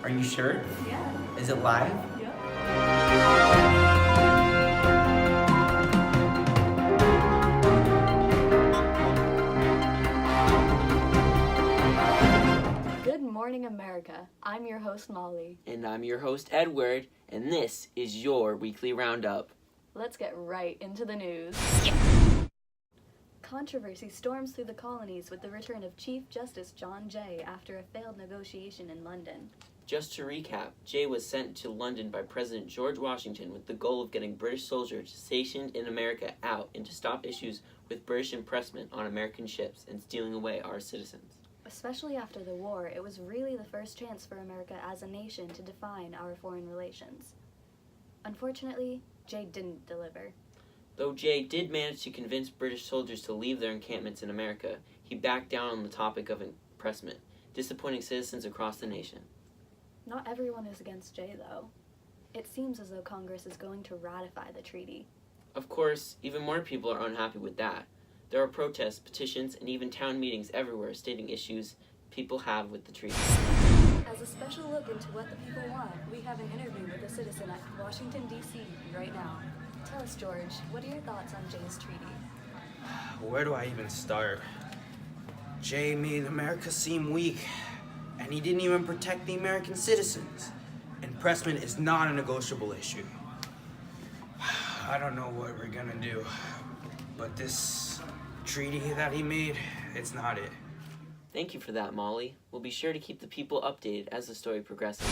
Are you sure? Yeah. Is it live? Yep. Good morning, America. I'm your host, Molly. And I'm your host, Edward, and this is your weekly roundup. Let's get right into the news. Controversy storms through the colonies with the return of Chief Justice John Jay after a failed negotiation in London. Just to recap, Jay was sent to London by President George Washington with the goal of getting British soldiers stationed in America out and to stop issues with British impressment on American ships and stealing away our citizens. Especially after the war, it was really the first chance for America as a nation to define our foreign relations. Unfortunately, Jay didn't deliver. Though Jay did manage to convince British soldiers to leave their encampments in America, he backed down on the topic of impressment, disappointing citizens across the nation. Not everyone is against Jay, though. It seems as though Congress is going to ratify the treaty. Of course, even more people are unhappy with that. There are protests, petitions, and even town meetings everywhere stating issues people have with the treaty. As a special look into what the people want, we have an interview with a citizen at Washington, D.C. right now. Tell us, George, what are your thoughts on Jay's treaty? Where do I even start? Jay made America seem weak, and he didn't even protect the American citizens. Impressment is not a negotiable issue. I don't know what we're gonna do, but this treaty that he made, it's not it. Thank you for that, Molly. We'll be sure to keep the people updated as the story progresses.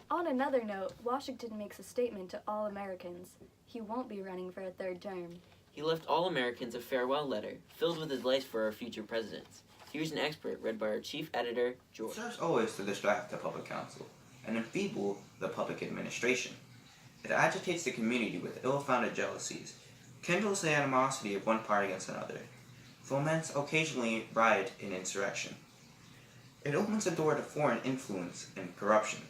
On another note, Washington makes a statement to all Americans. He won't be running for a third term. He left all Americans a farewell letter, filled with advice for our future presidents. Here's an expert read by our chief editor, George. It serves always to distract the public council and enfeeble the public administration. It agitates the community with ill-founded jealousies, kindles the animosity of one party against another, foments occasionally riot and insurrection. It opens the door to foreign influence and corruption,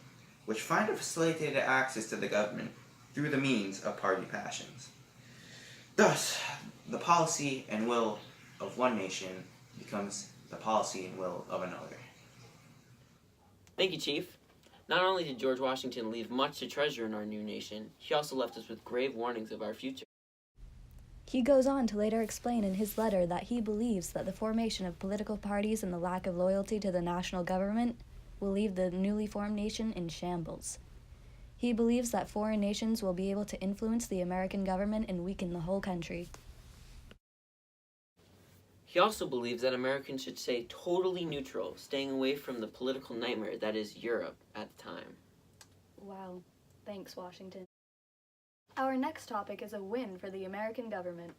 which find a facilitated access to the government through the means of party passions. Thus, the policy and will of one nation becomes the policy and will of another. Thank you, Chief. Not only did George Washington leave much to treasure in our new nation, he also left us with grave warnings of our future. He goes on to later explain in his letter that he believes that the formation of political parties and the lack of loyalty to the national government will leave the newly formed nation in shambles. He believes that foreign nations will be able to influence the American government and weaken the whole country. He also believes that Americans should stay totally neutral, staying away from the political nightmare that is Europe at the time. Wow. Thanks, Washington. Our next topic is a win for the American government.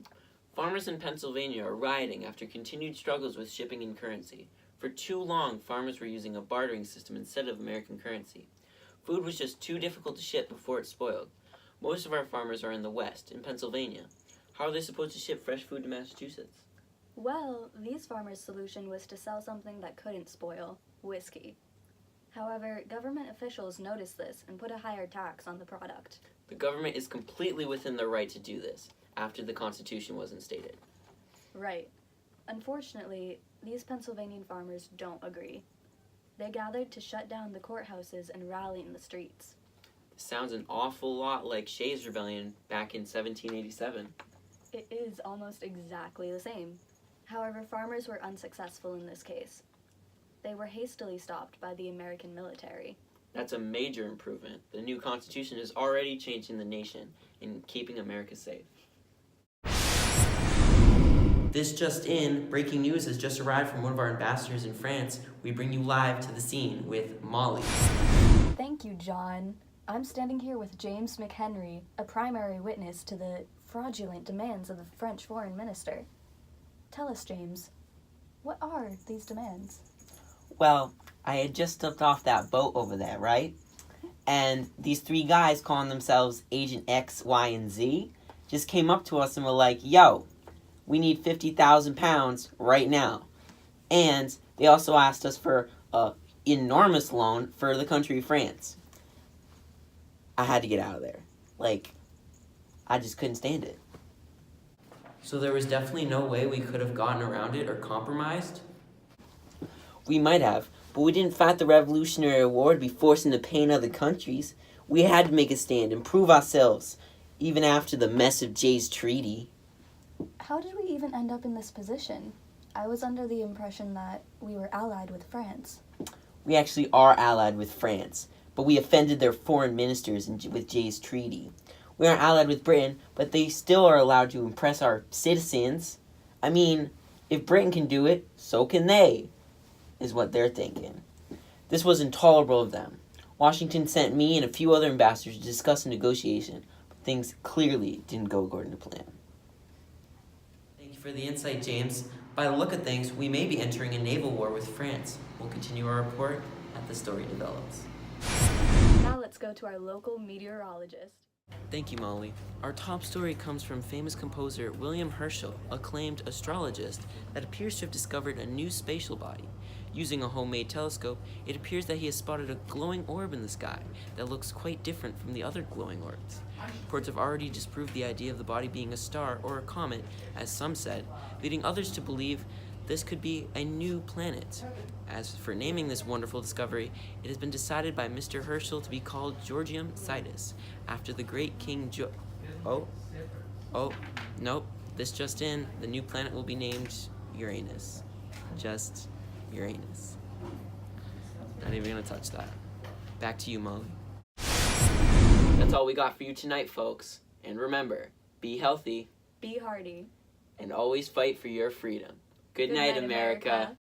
Farmers in Pennsylvania are rioting after continued struggles with shipping and currency. For too long, farmers were using a bartering system instead of American currency. Food was just too difficult to ship before it spoiled. Most of our farmers are in the West, in Pennsylvania. How are they supposed to ship fresh food to Massachusetts? Well, these farmers' solution was to sell something that couldn't spoil, whiskey. However, government officials noticed this and put a higher tax on the product. The government is completely within their right to do this, after the Constitution was instated. Right. Unfortunately, these Pennsylvania farmers don't agree. They gathered to shut down the courthouses and rally in the streets. This sounds an awful lot like Shays' Rebellion back in 1787. It is almost exactly the same. However, farmers were unsuccessful in this case. They were hastily stopped by the American military. That's a major improvement. The new Constitution is already changing the nation and keeping America safe. This just in, breaking news has just arrived from one of our ambassadors in France. We bring you live to the scene with Molly. Thank you, John. I'm standing here with James McHenry, a primary witness to the fraudulent demands of the French foreign minister. Tell us, James, what are these demands? Well, I had just stepped off that boat over there, right? And these three guys calling themselves Agent X, Y, and Z just came up to us and were like, yo, we need 50,000 pounds right now. And they also asked us for an enormous loan for the country of France. I had to get out of there. I just couldn't stand it. So there was definitely no way we could have gotten around it or compromised? We might have, But we didn't fight the Revolutionary War to be forced into pain other countries. We had to make a stand and prove ourselves, even after the mess of Jay's Treaty. How did we even end up in this position? I was under the impression that we were allied with France. We actually are allied with France, but we offended their foreign ministers with Jay's Treaty. We aren't allied with Britain, but they still are allowed to impress our citizens. I mean, if Britain can do it, so can they, is what they're thinking. This was intolerable of them. Washington sent me and a few other ambassadors to discuss a negotiation, but things clearly didn't go according to plan. Thank you for the insight, James. By the look of things, we may be entering a naval war with France. We'll continue our report as the story develops. Now let's go to our local meteorologist. Thank you, Molly. Our top story comes from famous composer William Herschel, acclaimed astrologist that appears to have discovered a new spatial body. Using a homemade telescope, it appears that he has spotted a glowing orb in the sky that looks quite different from the other glowing orbs. Reports have already disproved the idea of the body being a star or a comet, as some said, leading others to believe this could be a new planet. As for naming this wonderful discovery, it has been decided by Mr. Herschel to be called Georgium Sidus, after the great King nope, this just in, the new planet will be named Uranus. Just Uranus. Not even gonna touch that. Back to you, Molly. That's all we got for you tonight, folks. And remember, be healthy Be hardy. and always fight for your freedom. Good night, America.